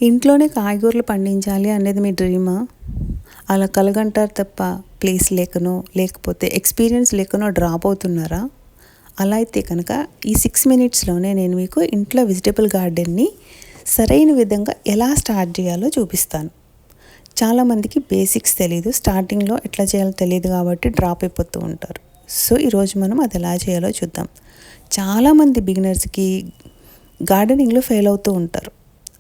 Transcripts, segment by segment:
ఇంట్లోనే కాయగూరలు పండించాలి అనేది మీ డ్రీమా? అలా కలగంటారు తప్ప ప్లేస్ లేకనో, లేకపోతే ఎక్స్‌పీరియన్స్ లేకనో డ్రాప్ అవుతున్నారా? అలా అయితే కనుక ఈ 6 మినిట్స్‌లోనే నేను మీకు ఇంట్లో వెజిటబుల్ గార్డెన్‌ని సరైన విధంగా ఎలా స్టార్ట్ చేయాలో చూపిస్తాను. చాలామందికి బేసిక్స్ తెలీదు. స్టార్టింగ్‌లో ఎట్లా చేయాలో తెలీదు కాబట్టి డ్రాప్ అయిపోతూ ఉంటారు. సో, ఈరోజు మనం అది ఎలా చేయాలో చూద్దాం. చాలామంది బిగినర్స్‌కి గార్డెనింగ్‌లో ఫెయిల్ అవుతూ ఉంటారు.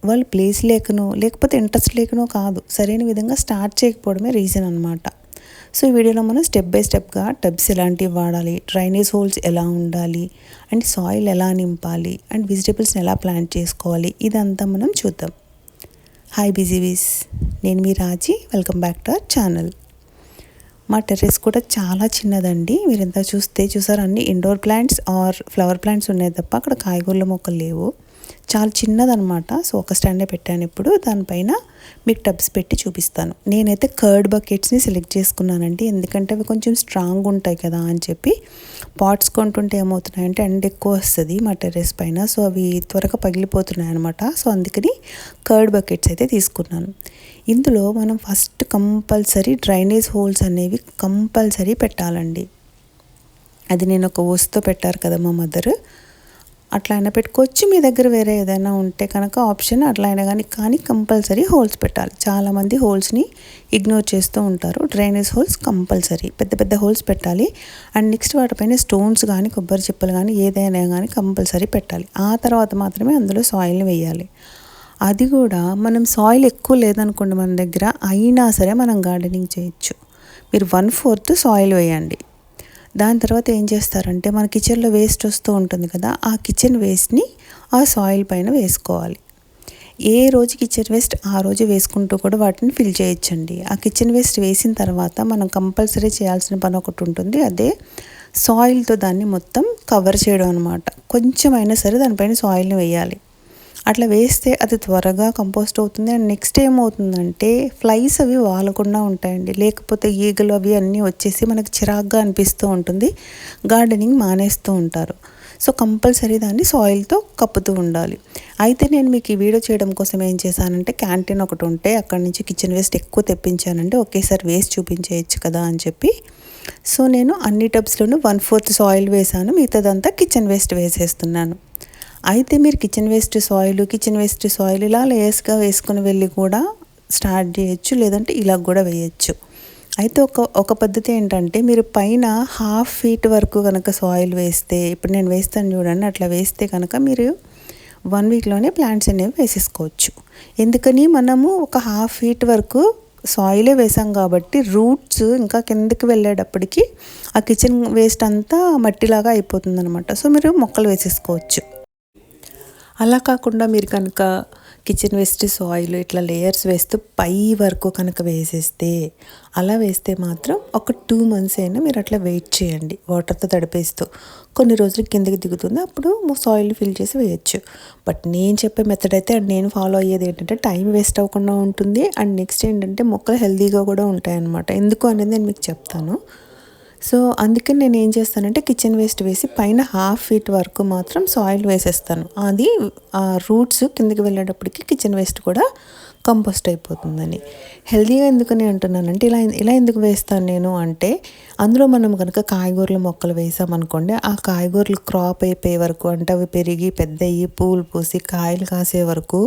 వాళ్ళు ప్లేస్ లేకనో, లేకపోతే ఇంట్రెస్ట్ లేకనో కాదు. సరైన విధంగా స్టార్ట్ చేయకపోవడమే రీజన్ అనమాట. సో, ఈ వీడియోలో మనం స్టెప్ బై స్టెప్‌గా టబ్స్ ఎలాంటివి వాడాలి, డ్రైనేజ్ హోల్స్ ఎలా ఉండాలి, అండ్ సాయిల్ ఎలా నింపాలి, అండ్ వెజిటబుల్స్ని ఎలా ప్లాంట్ చేసుకోవాలి, ఇదంతా మనం చూద్దాం. హాయ్ బిజీవీస్, నేను మీ Raji. Welcome back to our channel. మా టెర్రస్ కూడా చాలా చిన్నదండి. మీరంతా చూసారు, అన్ని indoor plants or flower plants ఉన్నాయి తప్ప అక్కడ కాయగూరల మొక్కలు లేవు. చాలా చిన్నదనమాట. సో, ఒక స్టాండే పెట్టాను. ఇప్పుడు దానిపైన మీకు టబ్స్ పెట్టి చూపిస్తాను. నేనైతే కర్డ్ బకెట్స్ని సెలెక్ట్ చేసుకున్నానండి. ఎందుకంటే అవి కొంచెం స్ట్రాంగ్ ఉంటాయి కదా అని చెప్పి. పాట్స్ కొంటుంటే ఏమవుతున్నాయంటే ఎండ ఎక్కువ వస్తుంది మా టెర్రస్ పైన. సో, అవి త్వరగా పగిలిపోతున్నాయి అనమాట. సో, అందుకని కర్డ్ బకెట్స్ అయితే తీసుకున్నాను. ఇందులో మనం ఫస్ట్ కంపల్సరీ డ్రైనేజ్ హోల్స్ అనేవి కంపల్సరీ పెట్టాలండి. అది నేను ఒక ఓస్తో పెట్టారు కదా మా మదర్. అట్లా అయినా పెట్టుకోవచ్చు. మీ దగ్గర వేరే ఏదైనా ఉంటే కనుక ఆప్షన్ అట్లా అయినా కానీ కంపల్సరీ హోల్స్ పెట్టాలి. చాలామంది హోల్స్ని ఇగ్నోర్ చేస్తూ ఉంటారు. డ్రైనేజ్ హోల్స్ కంపల్సరీ పెద్ద పెద్ద హోల్స్ పెట్టాలి. అండ్ నెక్స్ట్ వాటిపైన స్టోన్స్ కానీ, కొబ్బరి చిప్పలు కానీ, ఏదైనా కానీ కంపల్సరీ పెట్టాలి. ఆ తర్వాత మాత్రమే అందులో సాయిల్ని వేయాలి. అది కూడా మనం సాయిల్ ఎక్కువ లేదనుకోండి మన దగ్గర, అయినా సరే మనం గార్డెనింగ్ చేయొచ్చు. మీరు 1/4 సాయిల్ వేయండి. దాని తర్వాత ఏం చేస్తారంటే మన కిచెన్లో వేస్ట్ వస్తూ ఉంటుంది కదా, ఆ కిచెన్ వేస్ట్ని ఆ సాయిల్ పైన వేసుకోవాలి. ఏ రోజు కిచెన్ వేస్ట్ ఆ రోజు వేసుకుంటూ కూడా వాటిని ఫిల్ చేయొచ్చండి. ఆ కిచెన్ వేస్ట్ వేసిన తర్వాత మనం కంపల్సరీ చేయాల్సిన పని ఒకటి ఉంటుంది. అదే సాయిల్తో దాన్ని మొత్తం కవర్ చేయడం అనమాట. కొంచెమైనా సరే దానిపైన సాయిల్ని వేయాలి. అట్లా వేస్తే అది త్వరగా కంపోస్ట్ అవుతుంది. అండ్ నెక్స్ట్ ఏమవుతుందంటే ఫ్లైస్ అవి వాలకుండా ఉంటాయండి. లేకపోతే ఈగలు అవి అన్నీ వచ్చేసి మనకు చిరాగ్గా అనిపిస్తూ ఉంటుంది. గార్డెనింగ్ మానేస్తూ ఉంటారు. సో, కంపల్సరీ దాన్ని సాయిల్తో కప్పుతూ ఉండాలి. అయితే నేను మీకు ఈ వీడియో చేయడం కోసం ఏం చేశానంటే, క్యాంటీన్ ఒకటి ఉంటే అక్కడి నుంచి కిచెన్ వేస్ట్ ఎక్కువ తెప్పించానంటే ఒకేసారి వేస్ట్ చూపించేయచ్చు కదా అని చెప్పి. సో, నేను అన్ని టబ్స్లోనూ 1/4 సాయిల్ వేసాను. మిగతాదంతా కిచెన్ వేస్ట్ వేసేస్తున్నాను. అయితే మీరు కిచెన్ వేస్ట్ సాయిల్ ఇలా లేయర్స్గా వేసుకుని వెళ్ళి కూడా స్టార్ట్ చేయొచ్చు. లేదంటే ఇలా కూడా వేయచ్చు. అయితే ఒక పద్ధతి ఏంటంటే, మీరు పైన 1/2 ఫీట్ వరకు కనుక సాయిల్ వేస్తే, ఇప్పుడు నేను వేస్తాను చూడండి, అట్లా వేస్తే కనుక మీరు 1 వీక్లోనే ప్లాంట్స్ అనేవి వేసేసుకోవచ్చు. ఎందుకని మనము ఒక 1/2 ఫీట్ వరకు సాయిలే వేసాం కాబట్టి రూట్స్ ఇంకా కిందకి వెళ్ళేటప్పటికి ఆ కిచెన్ వేస్ట్ అంతా మట్టిలాగా అయిపోతుంది అనమాట. సో, మీరు మొక్కలు వేసేసుకోవచ్చు. అలా కాకుండా మీరు కనుక కిచెన్ వేస్ట్ సాయిల్ ఇట్లా లేయర్స్ వేస్తూ పై వరకు కనుక వేసేస్తే, అలా వేస్తే మాత్రం ఒక 2 మంత్స్ అయినా మీరు అట్లా వెయిట్ చేయండి. వాటర్తో తడిపేస్తూ కొన్ని రోజులు కిందకి దిగుతుంది. అప్పుడు సాయిల్ ఫిల్ చేసి వేయచ్చు. బట్ నేను చెప్పే మెథడ్ అయితే నేను ఫాలో అయ్యేది ఏంటంటే, టైం వేస్ట్ అవ్వకుండా ఉంటుంది. అండ్ నెక్స్ట్ ఏంటంటే మొక్కలు హెల్తీగా కూడా ఉంటాయన్నమాట. ఎందుకు అనేది నేను మీకు చెప్తాను. సో, అందుకని నేను ఏం చేస్తానంటే కిచెన్ వేస్ట్ వేసి పైన 1/2 ఫీట్ వరకు మాత్రం సాయిల్ వేసేస్తాను. అది ఆ రూట్స్ కిందకి వెళ్ళేటప్పటికి కిచెన్ వేస్ట్ కూడా కంపోస్ట్ అయిపోతుందని. హెల్తీగా ఎందుకని అంటున్నానంటే, ఇలా ఎందుకు వేస్తాను నేను అంటే, అందులో మనం కనుక కాయగూరల మొక్కలు వేసామనుకోండి, ఆ కాయగూరలు క్రాప్ అయిపోయే వరకు, అంటే అవి పెరిగి పెద్దయ్యి పూలు పూసి కాయలు కాసే వరకు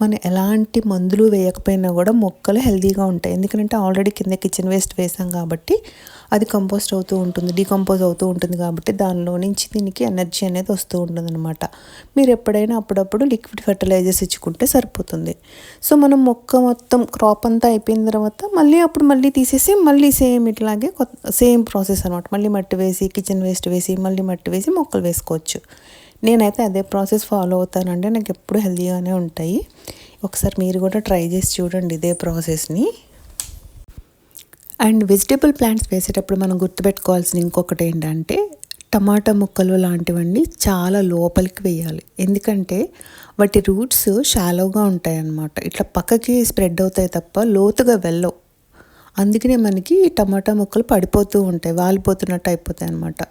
మనం ఎలాంటి మందులు వేయకపోయినా కూడా మొక్కలు హెల్తీగా ఉంటాయి. ఎందుకంటే ఆల్రెడీ కింద కిచెన్ వేస్ట్ వేసాం కాబట్టి అది కంపోస్ట్ అవుతూ ఉంటుంది, డీకంపోజ్ అవుతూ ఉంటుంది కాబట్టి దానిలో నుంచి దీనికి ఎనర్జీ అనేది వస్తూ ఉంటుంది అనమాట. మీరు ఎప్పుడైనా అప్పుడప్పుడు లిక్విడ్ ఫెర్టిలైజర్స్ ఇచ్చుకుంటే సరిపోతుంది. సో, మనం మొక్క మొత్తం క్రాప్ అంతా అయిపోయిన తర్వాత మళ్ళీ తీసేసి మళ్ళీ సేమ్ ఇట్లాగే సేమ్ ప్రాసెస్ అనమాట. మళ్ళీ మట్టి వేసి, కిచెన్ వేస్ట్ వేసి, మళ్ళీ మట్టి వేసి మొక్కలు వేసుకోవచ్చు. నేనైతే అదే ప్రాసెస్ ఫాలో అవుతానండి. నాకు ఎప్పుడు హెల్తీగానే ఉంటాయి. ఒకసారి మీరు కూడా ట్రై చేసి చూడండి ఇదే ప్రాసెస్ని. అండ్ వెజిటేబుల్ ప్లాంట్స్ వేసేటప్పుడు మనం గుర్తుపెట్టుకోవాల్సిన ఇంకొకటి ఏంటంటే, టమాటా ముక్కలు లాంటివన్నీ చాలా లోపలికి వేయాలి. ఎందుకంటే వాటి రూట్స్ షాలోగా ఉంటాయి అన్నమాట. ఇట్లా పక్కకి స్ప్రెడ్ అవుతాయి తప్ప లోతుగా వెళ్ళవు. అందుకనే మనకి టమాటా ముక్కలు పడిపోతూ ఉంటాయి, వాలిపోతున్నట్టు అయిపోతాయి అన్నమాట.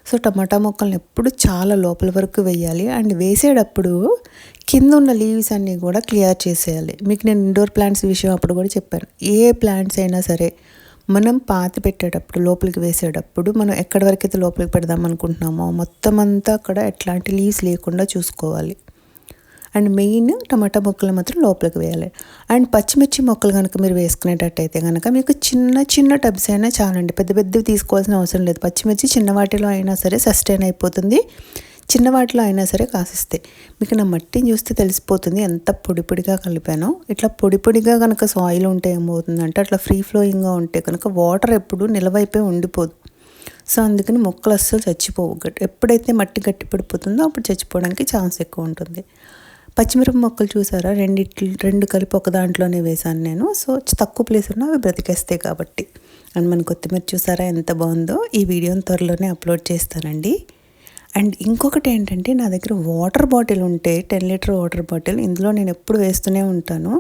సో టమాటా మొక్కల్ని ఎప్పుడు చాలా లోపల వరకు వేయాలి. అండ్ వేసేటప్పుడు కింద ఉన్న లీవ్స్ అన్నీ కూడా క్లియర్ చేసేయాలి. మీకు నేను ఇండోర్ ప్లాంట్స్ విషయం అప్పుడు కూడా చెప్పాను. ఏ ప్లాంట్స్ అయినా సరే మనం పాతి పెట్టేటప్పుడు లోపలికి వేసేటప్పుడు మనం ఎక్కడి వరకు అయితే లోపలికి పెడదాం అనుకుంటున్నామో మొత్తం అంతా అక్కడ ఎట్లాంటి లీవ్స్ లేకుండా చూసుకోవాలి. అండ్ మెయిన్ టమాటా మొక్కలు మాత్రం లోపలికి వేయాలి. అండ్ పచ్చిమిర్చి మొక్కలు కనుక మీరు వేసుకునేటట్టయితే కనుక మీకు చిన్న చిన్న టబ్స్ అయినా చాలండి, పెద్ద పెద్దవి తీసుకోవాల్సిన అవసరం లేదు. పచ్చిమిర్చి చిన్న వాటిలో అయినా సరే సస్టైన్ అయిపోతుంది, చిన్న వాటిలో అయినా సరే కాసిస్తాయి. మీకు నా మట్టిని చూస్తే తెలిసిపోతుంది ఎంత పొడి పొడిగా కలిపానో. ఇట్లా పొడి పొడిగా కనుక సాయిల్ ఉంటే ఏమవుతుందంటే అట్లా ఫ్రీ ఫ్లోయింగ్గా ఉంటే కనుక వాటర్ ఎప్పుడు నిలవైపోయి ఉండిపోదు. సో అందుకని మొక్కలు అస్సలు చచ్చిపోవు. ఎప్పుడైతే మట్టి గట్టి పడిపోతుందో అప్పుడు చచ్చిపోవడానికి ఛాన్స్ ఎక్కువ ఉంటుంది. పచ్చిమిరప మొక్కలు చూసారా, రెండు కలిపి ఒక దాంట్లోనే వేశాను నేను. సో తక్కువ ప్లేస్ ఉన్నా అవి బ్రతికేస్తాయి కాబట్టి. అండ్ మన కొత్తిమీర చూసారా ఎంత బాగుందో. ఈ వీడియోని త్వరలోనే అప్లోడ్ చేస్తానండి. అండ్ ఇంకొకటి ఏంటంటే నా దగ్గర వాటర్ బాటిల్ ఉంటే 10 లీటర్ వాటర్ బాటిల్ ఇందులో నేను ఎప్పుడు వేస్తూనే ఉంటాను.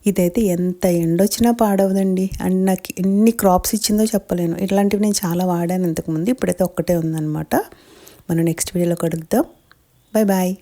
ఇదైతే ఎంత ఎండొచ్చినా పాడవదండి. అండ్ నాకు ఎన్ని క్రాప్స్ ఇచ్చిందో చెప్పలేను. ఇట్లాంటివి నేను చాలా వాడాను ఇంతకుముందు. ఇప్పుడైతే ఒక్కటే ఉందన్నమాట. మనం నెక్స్ట్ వీడియోలో కలుద్దాం. Bye bye.